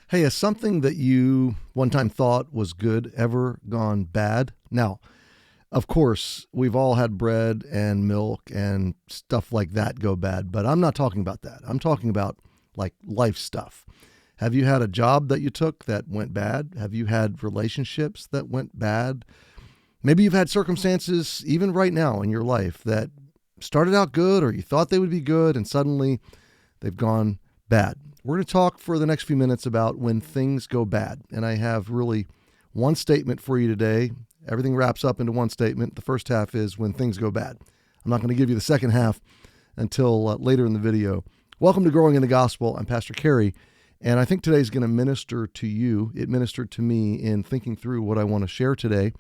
Hey, has something that you one time thought was good ever gone bad? Now, of course, we've all had bread and milk and stuff like that go bad, but I'm not talking about that. I'm talking about like life stuff. Have you had a job that you took that went bad? Have you had relationships that went bad? Maybe you've had circumstances, even right now in your life, that started out good or you thought they would be good and suddenly they've gone bad. We're going to talk for the next few minutes about when things go bad. And I have really one statement for you today. Everything wraps up into one statement. The first half is when things go bad. I'm not going to give you the second half until later in the video. Welcome to Growing in the Gospel. I'm Pastor Cary, and I think today's going to minister to you. It ministered to me in thinking through what I want to share today.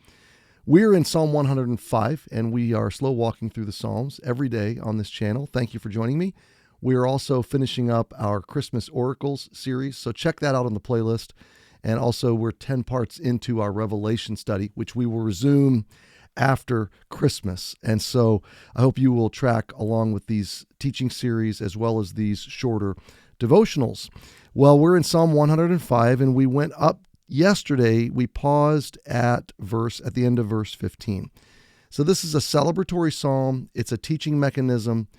We're in Psalm 105, and we are slow walking through the Psalms every day on this channel. Thank you for joining me. We are also finishing up our Christmas Oracles series, so check that out on the playlist. And also, we're 10 parts into our Revelation study, which we will resume after Christmas. And so I hope you will track along with these teaching series as well as these shorter devotionals. Well, we're in Psalm 105, and we went up yesterday. We paused at the end of verse 15. So this is a celebratory psalm. It's a teaching mechanism.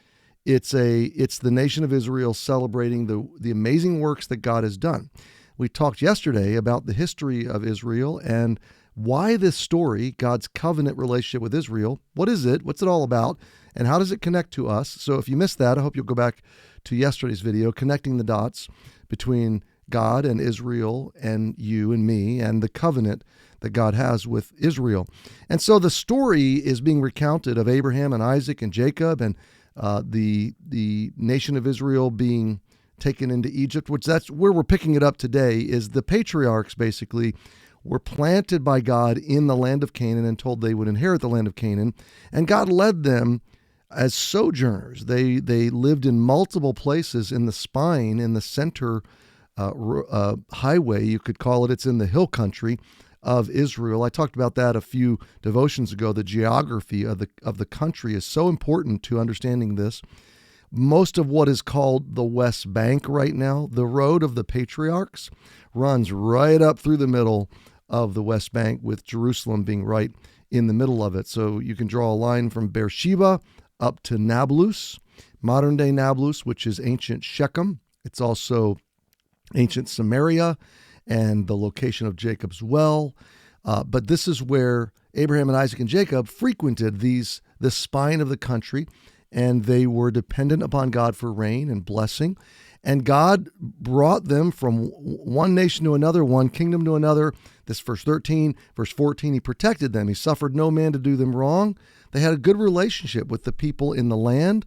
It's the nation of Israel celebrating the amazing works that God has done. We talked yesterday about the history of Israel and why this story, God's covenant relationship with Israel, what is it? What's it all about? And how does it connect to us? So if you missed that, I hope you'll go back to yesterday's video, connecting the dots between God and Israel and you and me and the covenant that God has with Israel. And so the story is being recounted of Abraham and Isaac and Jacob and the nation of Israel being taken into Egypt, which that's where we're picking it up today. Is the patriarchs basically were planted by God in the land of Canaan and told they would inherit the land of Canaan, and God led them as sojourners. They lived in multiple places in the spine, in the center highway, you could call it. It's in the hill country of Israel. I talked about that a few devotions ago. The geography of the country is so important to understanding this. Most of what is called the West Bank right now, the road of the patriarchs, runs right up through the middle of the West Bank, with Jerusalem being right in the middle of it. So you can draw a line from Beersheba up to Nablus, modern day Nablus, which is ancient Shechem. It's also ancient Samaria and the location of Jacob's well. But this is where Abraham and Isaac and Jacob frequented the spine of the country, and they were dependent upon God for rain and blessing. And God brought them from one nation to another, one kingdom to another. This verse 13, verse 14, he protected them. He suffered no man to do them wrong. They had a good relationship with the people in the land.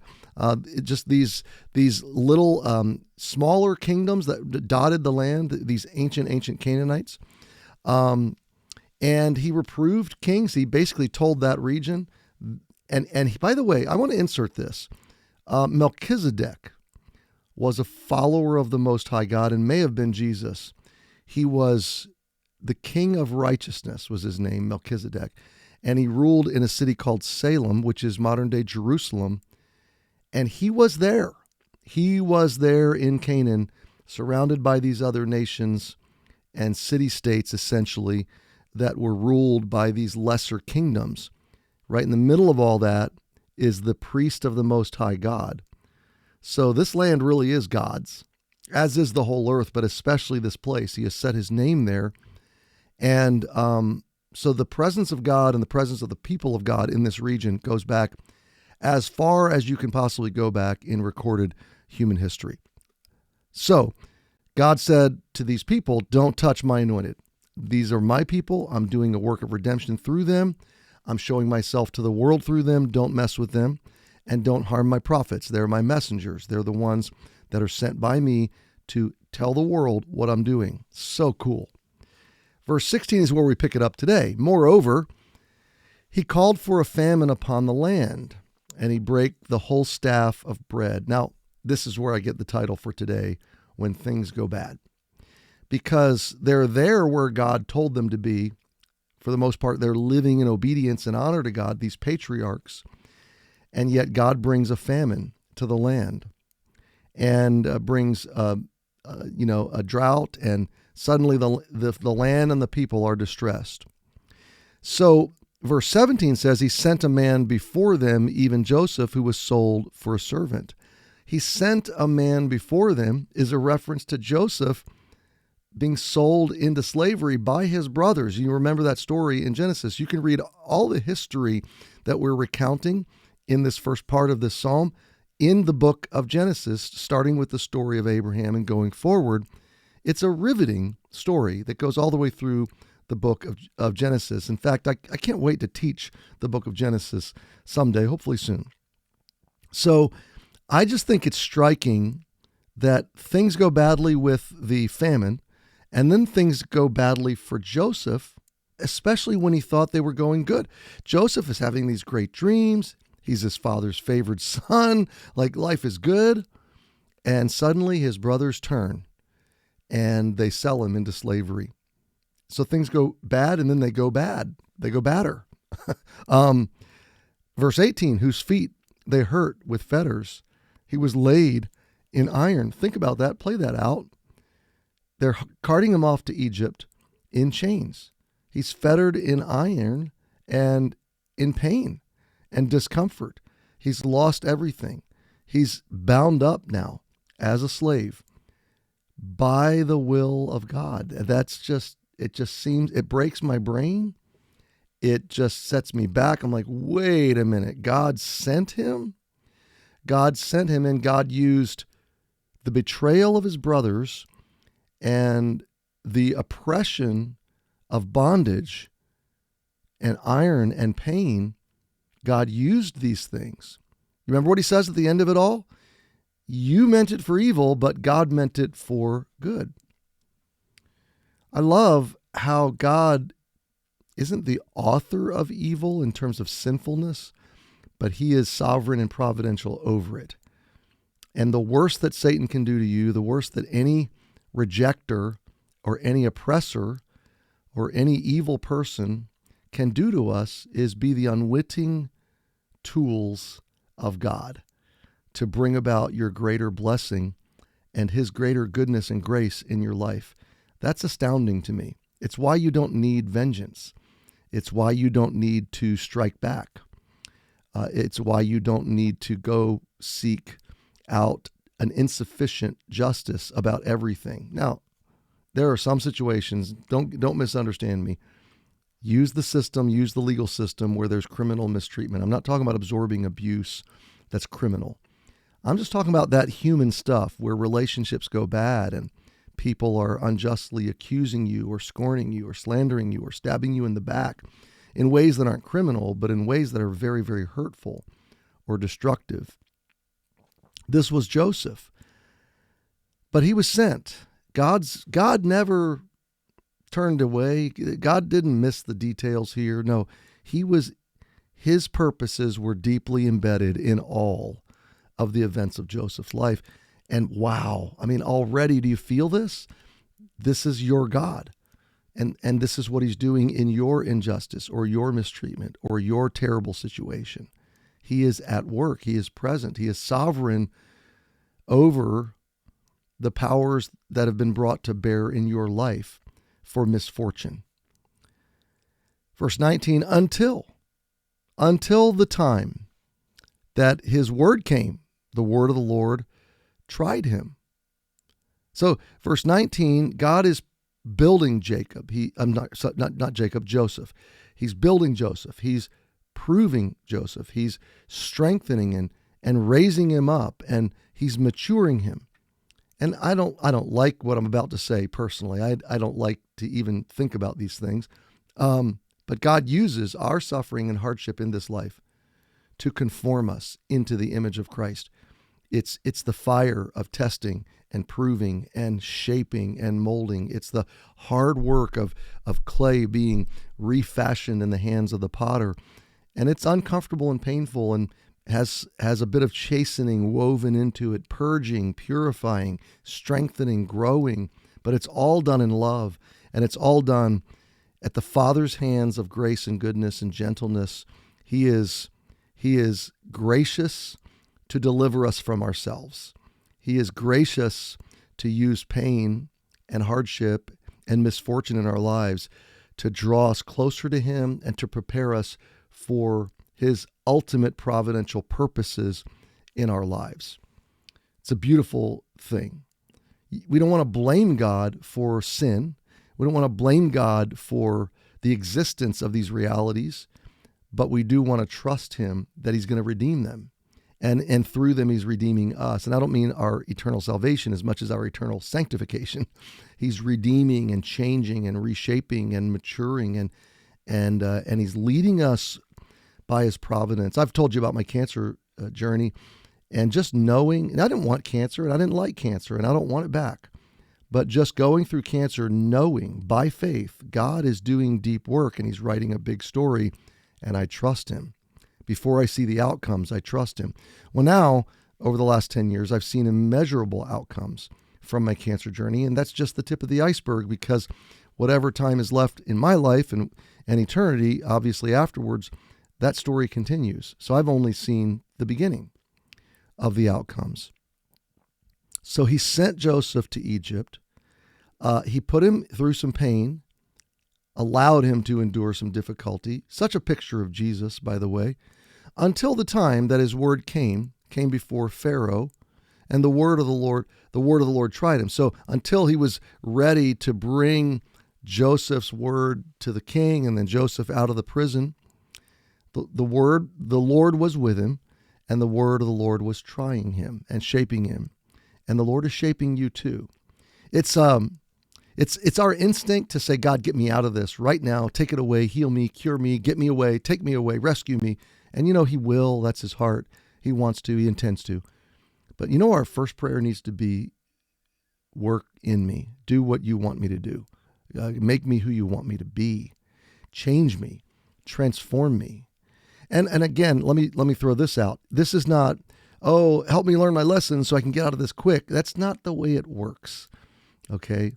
Just these little smaller kingdoms that dotted the land, these ancient Canaanites. And he reproved kings. He basically told that region. And by the way, I want to insert this. Melchizedek was a follower of the Most High God and may have been Jesus. He was the King of Righteousness, was his name, Melchizedek. And he ruled in a city called Salem, which is modern-day Jerusalem. And he was there. He was there in Canaan, surrounded by these other nations and city-states, essentially, that were ruled by these lesser kingdoms. Right in the middle of all that is the priest of the Most High God. So this land really is God's, as is the whole earth, but especially this place. He has set his name there. And so the presence of God and the presence of the people of God in this region goes back as far as you can possibly go back in recorded human history. So God said to these people, don't touch my anointed. These are my people. I'm doing a work of redemption through them. I'm showing myself to the world through them. Don't mess with them, and don't harm my prophets. They're my messengers. They're the ones that are sent by me to tell the world what I'm doing. So cool. Verse 16 is where we pick it up today. Moreover, he called for a famine upon the land, and he brake the whole staff of bread. Now, this is where I get the title for today, When Things Go Bad. Because they're there where God told them to be. For the most part, they're living in obedience and honor to God, these patriarchs. And yet God brings a famine to the land and brings a drought, and suddenly the land and the people are distressed. So verse 17 says he sent a man before them, even Joseph, who was sold for a servant. He sent a man before them is a reference to Joseph being sold into slavery by his brothers. You remember that story in Genesis. You can read all the history that we're recounting in this first part of this psalm in the book of Genesis, starting with the story of Abraham and going forward. It's a riveting story that goes all the way through the book of Genesis. In fact, I can't wait to teach the book of Genesis someday, hopefully soon. So I just think it's striking that things go badly with the famine, and then things go badly for Joseph, especially when he thought they were going good. Joseph is having these great dreams. He's his father's favored son. Like, life is good. And suddenly his brothers turn and they sell him into slavery. So things go bad, and then they go bad. They go badder. Verse 18, whose feet they hurt with fetters. He was laid in iron. Think about that. Play that out. They're carting him off to Egypt in chains. He's fettered in iron and in pain and discomfort. He's lost everything. He's bound up now as a slave by the will of God. It breaks my brain. It just sets me back. I'm like, wait a minute. God sent him? God sent him, and God used the betrayal of his brothers and the oppression of bondage and iron and pain. God used these things. You remember what he says at the end of it all? You meant it for evil, but God meant it for good. I love how God isn't the author of evil in terms of sinfulness, but he is sovereign and providential over it. And the worst that Satan can do to you, the worst that any rejecter or any oppressor or any evil person can do to us, is be the unwitting tools of God to bring about your greater blessing and his greater goodness and grace in your life. That's astounding to me. It's why you don't need vengeance. It's why you don't need to strike back. It's why you don't need to go seek out an insufficient justice about everything. Now, there are some situations, don't misunderstand me. Use the system, use the legal system where there's criminal mistreatment. I'm not talking about absorbing abuse that's criminal. I'm just talking about that human stuff where relationships go bad and people are unjustly accusing you or scorning you or slandering you or stabbing you in the back in ways that aren't criminal, but in ways that are very, very hurtful or destructive. This was Joseph. But he was sent. God never turned away. God didn't miss the details here. No, his purposes were deeply embedded in all of the events of Joseph's life. And wow, I mean, already, do you feel this? This is your God. And this is what he's doing in your injustice or your mistreatment or your terrible situation. He is at work. He is present. He is sovereign over the powers that have been brought to bear in your life for misfortune. Verse 19, until the time that his word came, the word of the Lord tried him. So verse 19, God is building Jacob. Joseph. He's building Joseph. He's proving Joseph. He's strengthening and raising him up, and he's maturing him. And I don't like what I'm about to say personally. I don't like to even think about these things. But God uses our suffering and hardship in this life to conform us into the image of Christ. It's the fire of testing and proving and shaping and molding. It's the hard work of clay being refashioned in the hands of the potter. And it's uncomfortable and painful and has a bit of chastening woven into it, purging, purifying, strengthening, growing. But it's all done in love, and it's all done at the Father's hands of grace and goodness and gentleness. He is gracious to deliver us from ourselves. He is gracious to use pain and hardship and misfortune in our lives to draw us closer to him and to prepare us for his ultimate providential purposes in our lives. It's a beautiful thing. We don't want to blame God for sin. We don't want to blame God for the existence of these realities, but we do want to trust him that he's going to redeem them. And through them, he's redeeming us. And I don't mean our eternal salvation as much as our eternal sanctification. He's redeeming and changing and reshaping and maturing, and he's leading us by his providence. I've told you about my cancer journey, and just knowing, and I didn't want cancer, and I didn't like cancer, and I don't want it back. But just going through cancer, knowing by faith, God is doing deep work, and he's writing a big story, and I trust him. Before I see the outcomes, I trust him. Well, now, over the last 10 years, I've seen immeasurable outcomes from my cancer journey, and that's just the tip of the iceberg, because whatever time is left in my life and eternity, obviously afterwards, that story continues. So I've only seen the beginning of the outcomes. So he sent Joseph to Egypt. He put him through some pain, allowed him to endure some difficulty. Such a picture of Jesus, by the way, until the time that his word came before Pharaoh, and the word of the Lord tried him. So until he was ready to bring Joseph's word to the king and then Joseph out of the prison, the Lord was with him, and the word of the Lord was trying him and shaping him. And the Lord is shaping you too. It's our instinct to say, God, get me out of this right now. Take it away, heal me, cure me, get me away, take me away, rescue me. And he will. That's his heart. He wants to, he intends to. But our first prayer needs to be, work in me. Do what you want me to do. Make me who you want me to be. Change me. Transform me. And again, let me throw this out. This is not, help me learn my lesson so I can get out of this quick. That's not the way it works. Okay?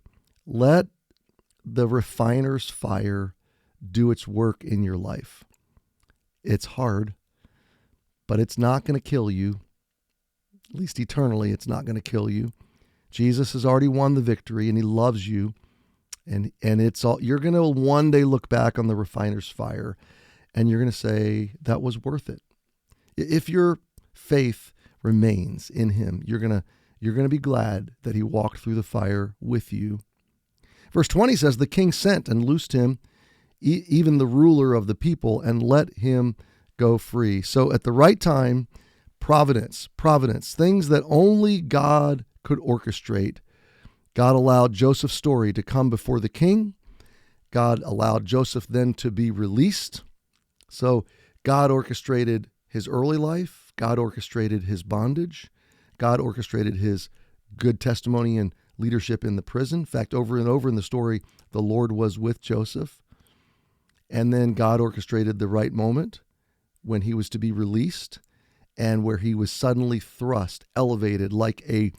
Let the refiner's fire do its work in your life. It's hard, but it's not going to kill you. At least eternally, it's not going to kill you. Jesus has already won the victory, and he loves you. And it's all, you're going to one day look back on the refiner's fire, and you're going to say, that was worth it. If your faith remains in him, you're going to be glad that he walked through the fire with you. Verse 20 says, the king sent and loosed him, even the ruler of the people, and let him go free. So at the right time, providence, things that only God could orchestrate. God allowed Joseph's story to come before the king. God allowed Joseph then to be released. So God orchestrated his early life. God orchestrated his bondage. God orchestrated his good testimony and leadership in the prison. In fact, over and over in the story, the Lord was with Joseph. And then God orchestrated the right moment when he was to be released, and where he was suddenly thrust, elevated like a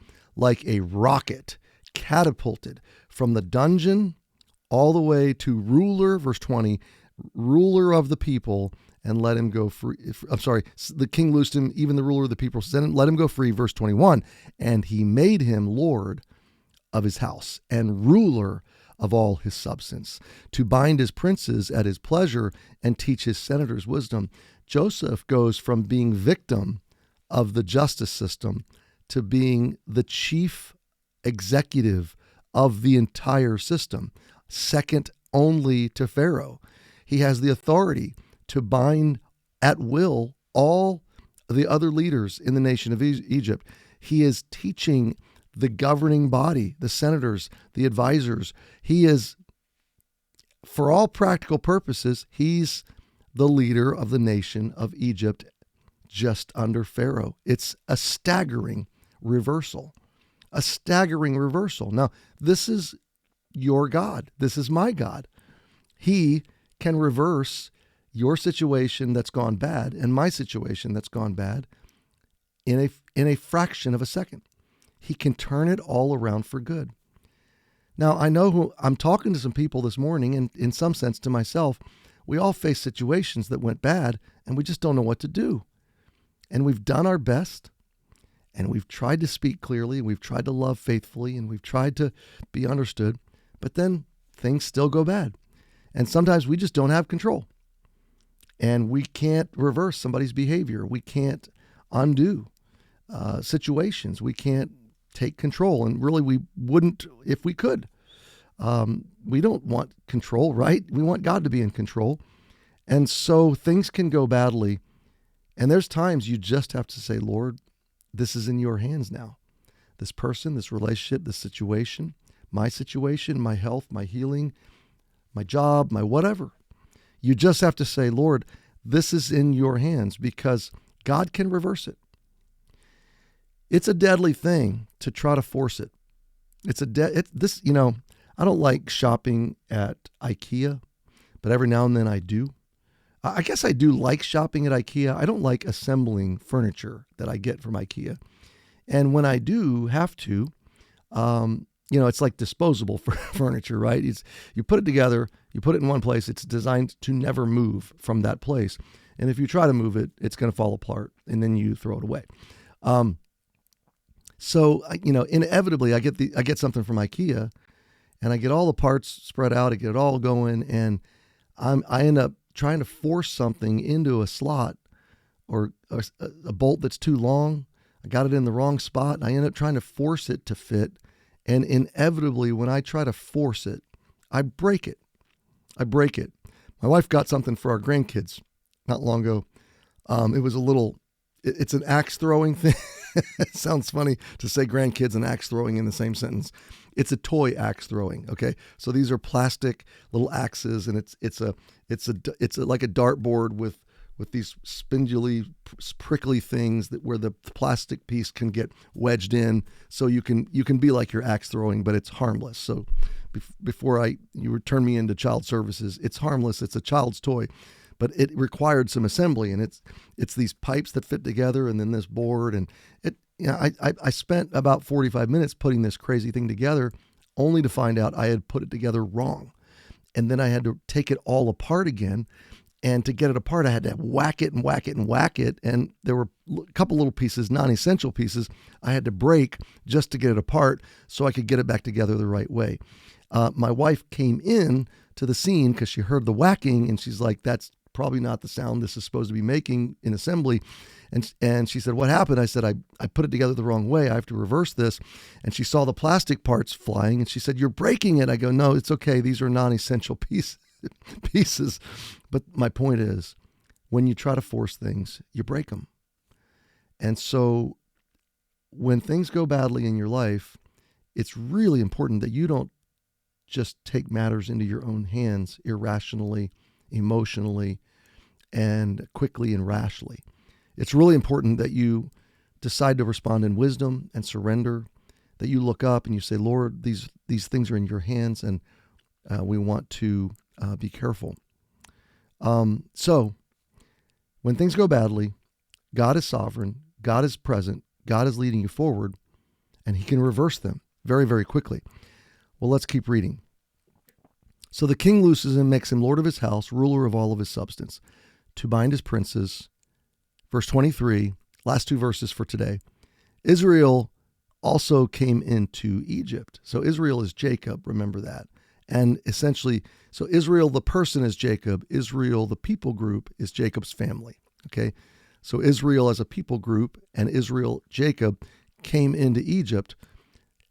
rocket, catapulted from the dungeon all the way to ruler, verse 20, ruler of the people, and let him go free. The king loosed him, even the ruler of the people, let him go free, verse 21. And he made him Lord of his house and ruler of all his substance, to bind his princes at his pleasure and teach his senators wisdom. Joseph goes from being victim of the justice system to being the chief executive of the entire system, second only to Pharaoh. He has the authority to bind at will all the other leaders in the nation of Egypt. He is teaching the governing body, the senators, the advisors. He is, for all practical purposes, he's the leader of the nation of Egypt just under Pharaoh. It's a staggering reversal. A staggering reversal. Now, this is your God. This is my God. He can reverse your situation that's gone bad and my situation that's gone bad in a fraction of a second. He can turn it all around for good. Now, I know I'm talking to some people this morning, and in some sense to myself, we all face situations that went bad, and we just don't know what to do. And we've done our best, and we've tried to speak clearly, and we've tried to love faithfully, and we've tried to be understood, but then things still go bad. And sometimes we just don't have control. And we can't reverse somebody's behavior. We can't undo situations. We can't take control. And really, we wouldn't if we could. We don't want control, right? We want God to be in control. And so things can go badly. And there's times you just have to say, Lord, this is in your hands now. This person, this relationship, this situation, my health, my healing, my job, my whatever. You just have to say, Lord, this is in your hands, because God can reverse it. It's a deadly thing to try to force it. I don't like shopping at IKEA, but every now and then I do. I guess I do like shopping at IKEA. I don't like assembling furniture that I get from IKEA. And when I do have to, it's like disposable furniture, right? You put it together, you put it in one place. It's designed to never move from that place. And if you try to move it, it's going to fall apart, and then you throw it away. So inevitably, I get something from IKEA, and I get all the parts spread out. I get it all going, and I end up trying to force something into a slot or a bolt that's too long. I got it in the wrong spot, and I end up trying to force it to fit. And inevitably, when I try to force it, I break it. My wife got something for our grandkids not long ago. It was it's an axe throwing thing. It sounds funny to say grandkids and axe throwing in the same sentence. It's a toy axe throwing. Okay. So these are plastic little axes, and it's like a dartboard with these spindly, prickly things where the plastic piece can get wedged in, so you can be like your axe throwing, but it's harmless. So before you turn me into child services, it's harmless. It's a child's toy, but it required some assembly, and it's these pipes that fit together, and then this board, and I spent about 45 minutes putting this crazy thing together, only to find out I had put it together wrong, and then I had to take it all apart again. And to get it apart, I had to whack it. And there were a couple little pieces, non-essential pieces, I had to break just to get it apart so I could get it back together the right way. My wife came in to the scene because she heard the whacking, and she's like, that's probably not the sound this is supposed to be making in assembly. And she said, what happened? I said, I put it together the wrong way. I have to reverse this. And she saw the plastic parts flying, and she said, you're breaking it. I go, no, it's okay. These are non-essential pieces. But my point is, when you try to force things, you break them. And so when things go badly in your life, it's really important that you don't just take matters into your own hands irrationally, emotionally, and quickly and rashly. It's really important that you decide to respond in wisdom and surrender, that you look up and you say, Lord, these things are in your hands, and we want to be careful. So when things go badly, God is sovereign, God is present, God is leading you forward, and he can reverse them very, very quickly. Well, let's keep reading. So the king looses him, makes him lord of his house, ruler of all of his substance, to bind his princes. Verse 23, last two verses for today. Israel also came into Egypt. So Israel is Jacob, remember that. And essentially, so Israel, the person, is Jacob. Israel, the people group, is Jacob's family. Okay. So Israel as a people group and Israel, Jacob, came into Egypt.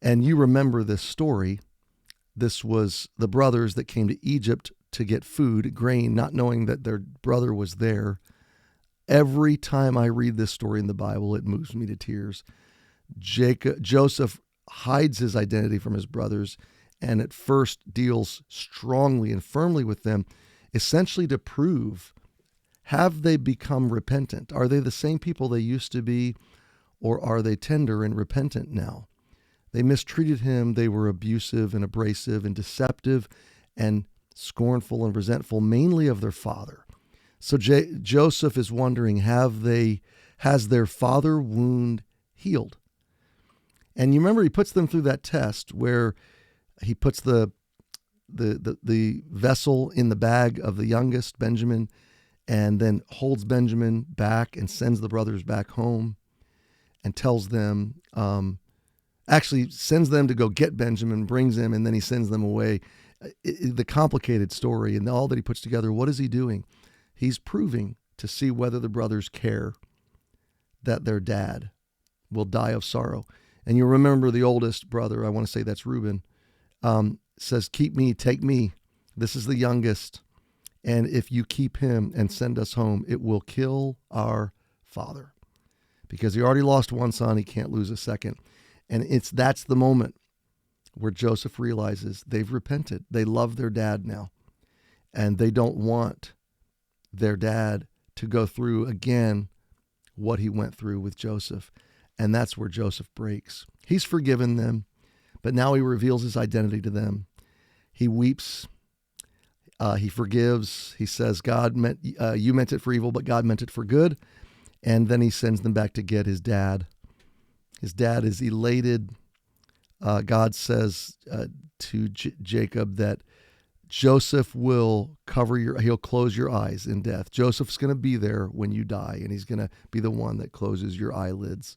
And you remember this story. This was the brothers that came to Egypt to get food, grain, not knowing that their brother was there. Every time I read this story in the Bible, it moves me to tears. Joseph hides his identity from his brothers, and at first deals strongly and firmly with them, essentially to prove, have they become repentant? Are they the same people they used to be, or are they tender and repentant now? They mistreated him. They were abusive and abrasive and deceptive and scornful and resentful, mainly of their father. So Joseph is wondering, has their father wound healed? And you remember he puts them through that test where he puts the vessel in the bag of the youngest, Benjamin, and then holds Benjamin back and sends the brothers back home. and tells them, actually sends them to go get Benjamin, brings him, and then he sends them away. The complicated story and all that he puts together, what is he doing? He's proving to see whether the brothers care that their dad will die of sorrow. And you remember the oldest brother, I want to say that's Reuben, says, keep me, take me. This is the youngest. And if you keep him and send us home, it will kill our father. Because he already lost one son, he can't lose a second. And that's the moment where Joseph realizes they've repented. They love their dad now. And they don't want their dad to go through again what he went through with Joseph. And that's where Joseph breaks. He's forgiven them, but now he reveals his identity to them. He weeps. He forgives. He says, you meant it for evil, but God meant it for good. And then he sends them back to get his dad. His dad is elated. God says to Jacob that Joseph will he'll close your eyes in death. Joseph's going to be there when you die, and he's going to be the one that closes your eyelids.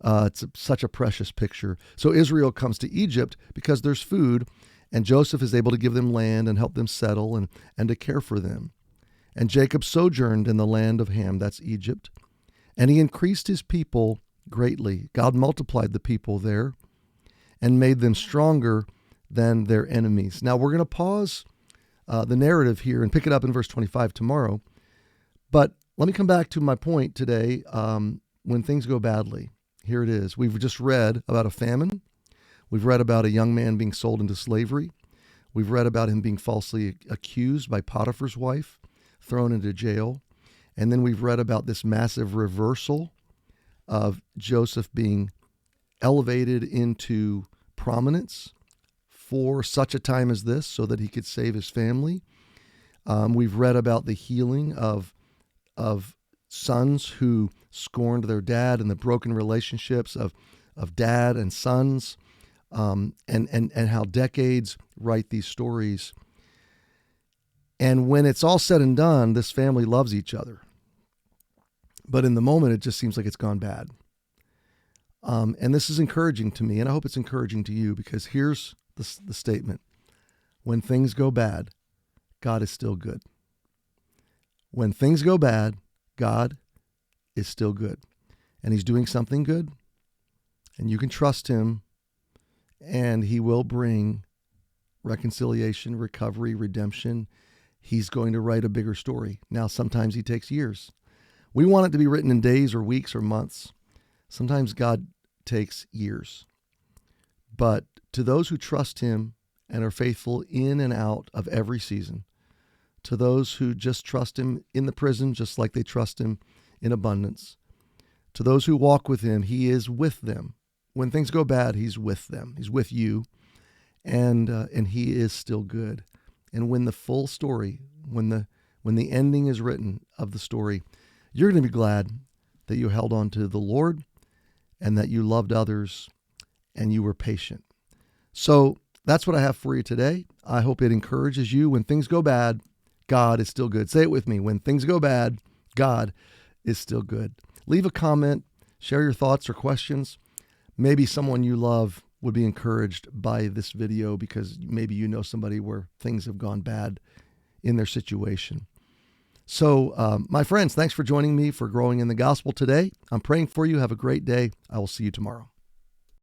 It's such a precious picture. So Israel comes to Egypt because there's food, and Joseph is able to give them land and help them settle and to care for them. And Jacob sojourned in the land of Ham, that's Egypt, and he increased his people greatly. God multiplied the people there and made them stronger than their enemies. Now we're going to pause the narrative here and pick it up in verse 25 tomorrow. But let me come back to my point today. When things go badly, here it is. We've just read about a famine. We've read about a young man being sold into slavery. We've read about him being falsely accused by Potiphar's wife, thrown into jail. And then we've read about this massive reversal of Joseph being elevated into prominence for such a time as this so that he could save his family. We've read about the healing of sons who scorned their dad and the broken relationships of dad and sons, and how decades write these stories. And when it's all said and done, this family loves each other. But in the moment, it just seems like it's gone bad. And this is encouraging to me, and I hope it's encouraging to you, because here's the statement. When things go bad, God is still good. When things go bad, God is still good. And he's doing something good, and you can trust him, and he will bring reconciliation, recovery, redemption. He's going to write a bigger story. Now, sometimes he takes years. We want it to be written in days or weeks or months. Sometimes God takes years. But to those who trust him and are faithful in and out of every season, to those who just trust him in the prison, just like they trust him in abundance, to those who walk with him, he is with them. When things go bad, he's with them. He's with you, and he is still good. And when the full story, when the ending is written of the story, you're going to be glad that you held on to the Lord and that you loved others and you were patient. So that's what I have for you today. I hope it encourages you. When things go bad, God is still good. Say it with me. When things go bad, God is still good. Leave a comment, share your thoughts or questions. Maybe someone you love would be encouraged by this video because maybe you know somebody where things have gone bad in their situation. So, my friends, thanks for joining me for Growing in the Gospel today. I'm praying for you. Have a great day. I will see you tomorrow.